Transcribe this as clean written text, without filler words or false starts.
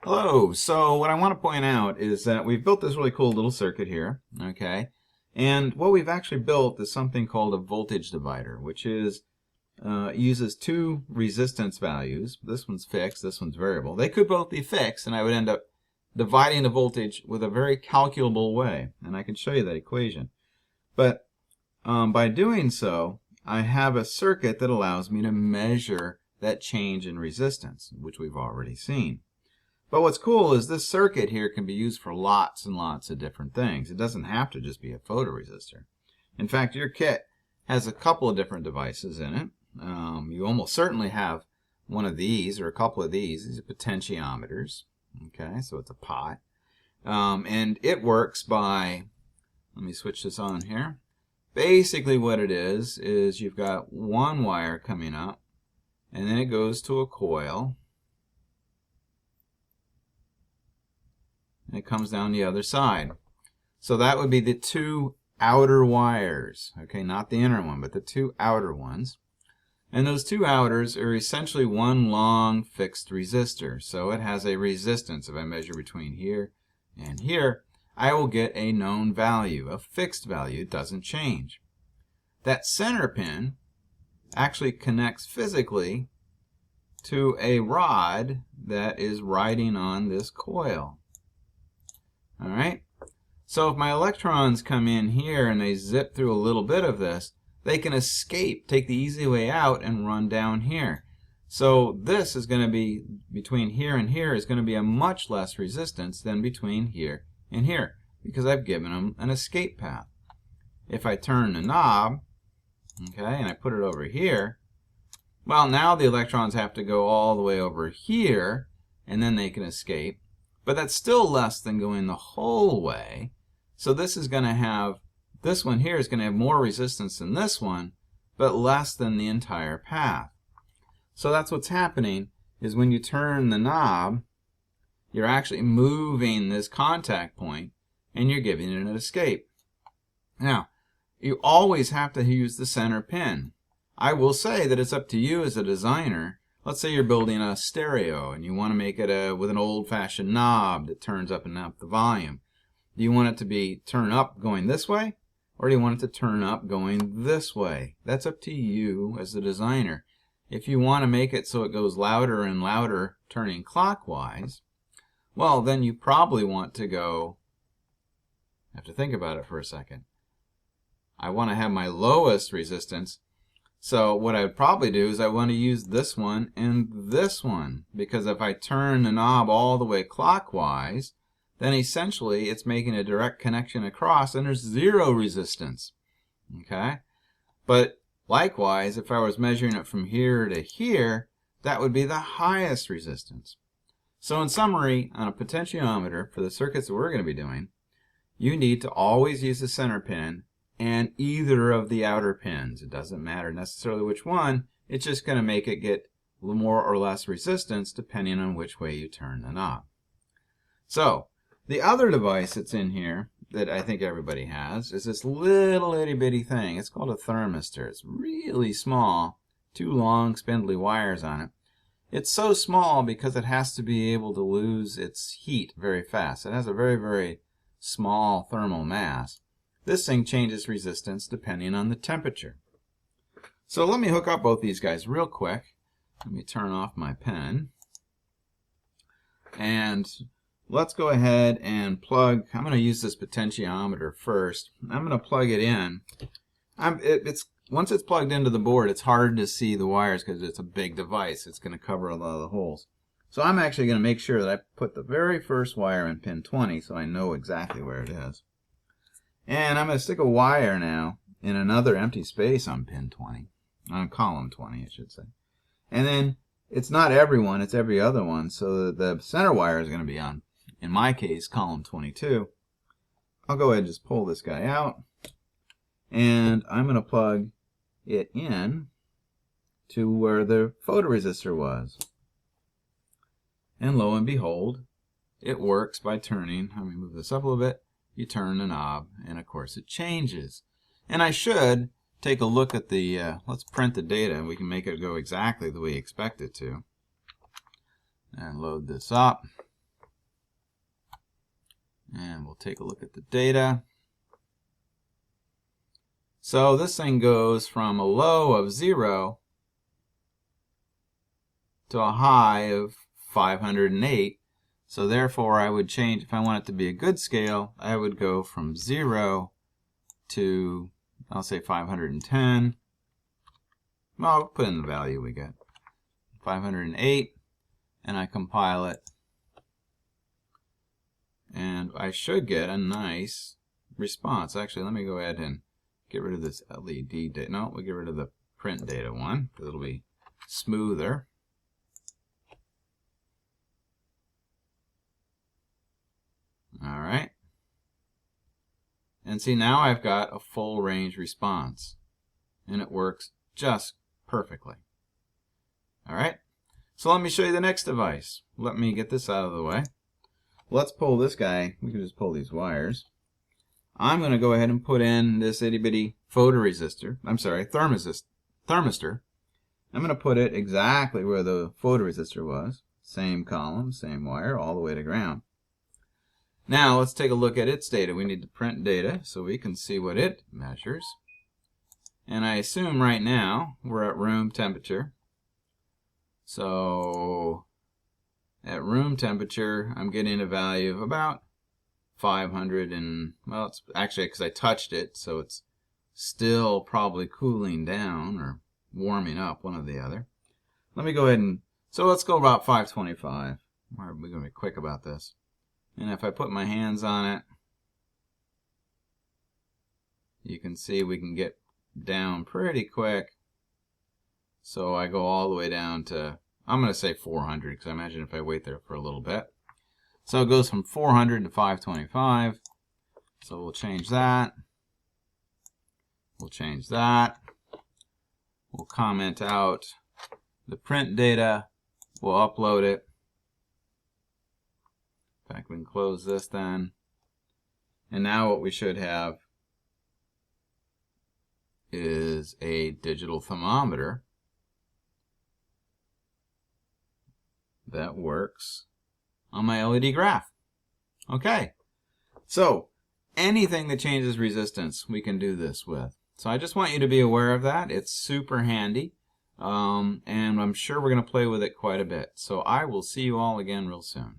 Hello. So what I want to point out is that we've built this really cool little circuit here, okay? And what we've actually built is something called a voltage divider, which is uses two resistance values. This one's fixed, this one's variable. They could both be fixed, and I would end up dividing the voltage with a very calculable way, and I can show you that equation. But by doing so, I have a circuit that allows me to measure that change in resistance, which we've already seen. But what's cool is this circuit here can be used for lots and lots of different things. It doesn't have to just be a photoresistor. In fact, your kit has a couple of different devices in it. You almost certainly have one of these or a couple of these. These are potentiometers. Okay, so it's a pot. And it works by, let me switch this on here. Basically what it is you've got one wire coming up, and then it goes to a coil. And it comes down the other side. So that would be the two outer wires, okay, not the inner one, but the two outer ones. And those two outers are essentially one long fixed resistor. So it has a resistance. If I measure between here and here, I will get a known value, a fixed value. It doesn't change. That center pin actually connects physically to a rod that is riding on this coil. All right, so if my electrons come in here and they zip through a little bit of this, they can escape, take the easy way out, and run down here. So this is going to be, between here and here, is going to be a much less resistance than between here and here, because I've given them an escape path. If I turn the knob, okay, and I put it over here, well, now the electrons have to go all the way over here, and then they can escape. But that's still less than going the whole way. So this is going to have, this one here is going to have more resistance than this one, but less than the entire path. So that's what's happening, is when you turn the knob, you're actually moving this contact point, and you're giving it an escape. Now, you always have to use the center pin. I will say that it's up to you as a designer. Let's say you're building a stereo and you want to make it with an old-fashioned knob that turns up and up the volume. Do you want it to be turn up going this way, or do you want it to turn up going this way? That's up to you as the designer. If you want to make it so it goes louder and louder turning clockwise, well, then you probably want to go, I have to think about it for a second. I want to have my lowest resistance. So what I would probably do is I want to use this one and this one, because if I turn the knob all the way clockwise, then essentially it's making a direct connection across and there's zero resistance. Okay? But likewise, if I was measuring it from here to here, that would be the highest resistance. So in summary, on a potentiometer, for the circuits that we're going to be doing, you need to always use the center pin and either of the outer pins. It doesn't matter necessarily which one. It's just going to make it get more or less resistance depending on which way you turn the knob. So the other device that's in here that I think everybody has is this little itty bitty thing. It's called a thermistor. It's really small, two long spindly wires on it. It's so small because it has to be able to lose its heat very fast. It has a very, very small thermal mass. This thing changes resistance depending on the temperature. So let me hook up both these guys real quick. Let me turn off my pen. And let's go ahead and plug. I'm going to use this potentiometer first. I'm going to plug it in. Once it's plugged into the board, it's hard to see the wires because it's a big device. It's going to cover a lot of the holes. So I'm actually going to make sure that I put the very first wire in pin 20 so I know exactly where it is. And I'm going to stick a wire now in another empty space on pin 20, on column 20, I should say. And then it's not every one, it's every other one. So the center wire is going to be on, in my case, column 22. I'll go ahead and just pull this guy out. And I'm going to plug it in to where the photoresistor was. And lo and behold, it works by turning. Let me move this up a little bit. You turn the knob, and of course it changes. And I should take a look at the, let's print the data, and we can make it go exactly the way we expect it to. And load this up. And we'll take a look at the data. So this thing goes from a low of 0 to a high of 508. So therefore I would change, if I want it to be a good scale, I would go from 0 to, I'll say 510. Well, I'll put in the value we get. 508, and I compile it. And I should get a nice response. Actually, let me go ahead and get rid of this LED data. No, we'll get rid of the print data one, because it'll be smoother. All right. And see, now I've got a full range response. And it works just perfectly. All right. So let me show you the next device. Let me get this out of the way. Let's pull this guy. We can just pull these wires. I'm going to go ahead and put in this itty bitty thermistor. I'm going to put it exactly where the photoresistor was. Same column, same wire, all the way to ground. Now let's take a look at its data. We need to print data so we can see what it measures. And I assume right now we're at room temperature. So at room temperature, I'm getting a value of about 500 and, well, it's actually because I touched it, so it's still probably cooling down or warming up, one or the other. Let me go ahead and, so let's go about 525. We're going to be quick about this. And if I put my hands on it, you can see we can get down pretty quick. So I go all the way down to, I'm going to say 400, because I imagine if I wait there for a little bit. So it goes from 400 to 525. So we'll change that. We'll change that. We'll comment out the print data. We'll upload it. In fact, we can close this then. And now what we should have is a digital thermometer that works on my LED graph. Okay, so anything that changes resistance, we can do this with. So I just want you to be aware of that. It's super handy, and I'm sure we're going to play with it quite a bit. So I will see you all again real soon.